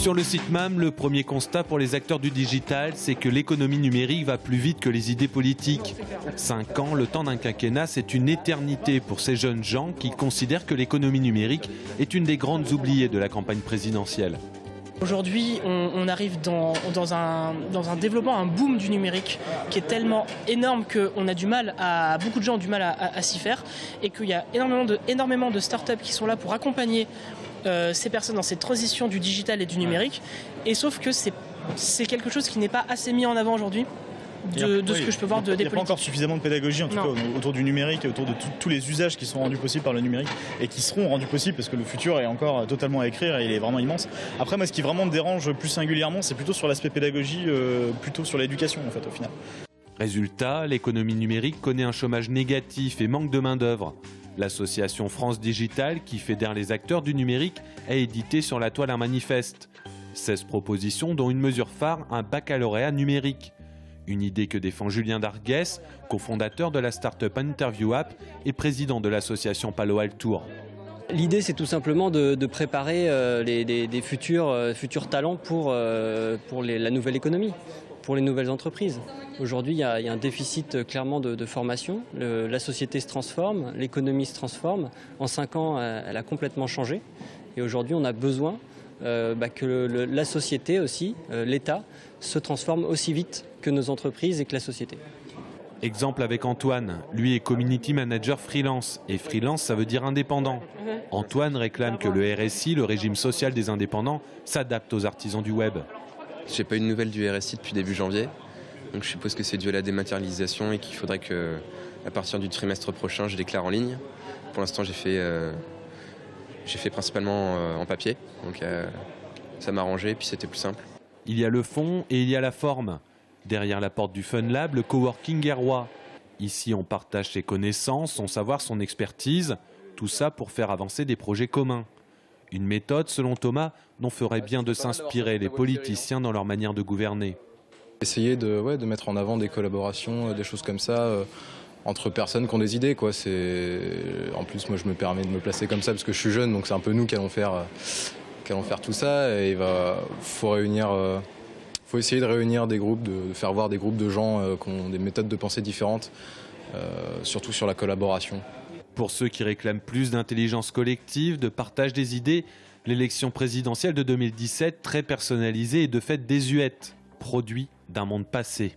Sur le site MAM, le premier constat pour les acteurs du digital, c'est que l'économie numérique va plus vite que les idées politiques. 5 ans, le temps d'un quinquennat, c'est une éternité pour ces jeunes gens qui considèrent que l'économie numérique est une des grandes oubliées de la campagne présidentielle. Aujourd'hui, on arrive dans un développement, un boom du numérique qui est tellement énorme qu'on a du mal beaucoup de gens ont du mal à s'y faire, et qu'il y a énormément de startups qui sont là pour accompagner ces personnes dans cette transition du digital et du numérique. Et sauf que c'est quelque chose qui n'est pas assez mis en avant aujourd'hui. De ce que je peux voir des politiques. Il n'y a pas encore suffisamment de pédagogie en tout cas autour du numérique, autour de tous les usages qui sont rendus possibles par le numérique et qui seront rendus possibles parce que le futur est encore totalement à écrire et il est vraiment immense. Après moi ce qui vraiment me dérange plus singulièrement c'est plutôt sur l'aspect pédagogie, plutôt sur l'éducation en fait au final. Résultat, l'économie numérique connaît un chômage négatif et manque de main-d'œuvre. L'association France Digital, qui fédère les acteurs du numérique, a édité sur la toile un manifeste. 16 propositions dont une mesure phare, un baccalauréat numérique. Une idée que défend Julien Darguès, cofondateur de la start-up Interview App et président de l'association Palo Alto. L'idée, c'est tout simplement de préparer des futurs talents pour la nouvelle économie, pour les nouvelles entreprises. Aujourd'hui, il y a un déficit clairement de formation. La société se transforme, l'économie se transforme. En 5 ans, elle a complètement changé. Et aujourd'hui, on a besoin que la société aussi, l'État, se transforme aussi vite que nos entreprises et que la société. Exemple avec Antoine, lui est community manager freelance, et freelance ça veut dire indépendant. Antoine réclame que le RSI, le régime social des indépendants, s'adapte aux artisans du web. J'ai pas eu de nouvelles du RSI depuis début janvier, donc je suppose que c'est dû à la dématérialisation et qu'il faudrait que, à partir du trimestre prochain, je déclare en ligne. Pour l'instant, j'ai fait principalement en papier, donc ça m'a arrangé et puis c'était plus simple. Il y a le fond et il y a la forme. Derrière la porte du Fun Lab, le coworking est roi. Ici, on partage ses connaissances, son savoir, son expertise. Tout ça pour faire avancer des projets communs. Une méthode, selon Thomas, dont ferait bien de s'inspirer les politiciens dans leur manière de gouverner. Essayer de mettre en avant des collaborations, des choses comme ça, entre personnes qui ont des idées, quoi. En plus, moi, je me permets de me placer comme ça parce que je suis jeune, donc c'est un peu nous qui allons faire tout ça. Et faut essayer de réunir des groupes, de faire voir des groupes de gens qui ont des méthodes de pensée différentes, surtout sur la collaboration. Pour ceux qui réclament plus d'intelligence collective, de partage des idées, l'élection présidentielle de 2017, très personnalisée et de fait désuète, produit d'un monde passé.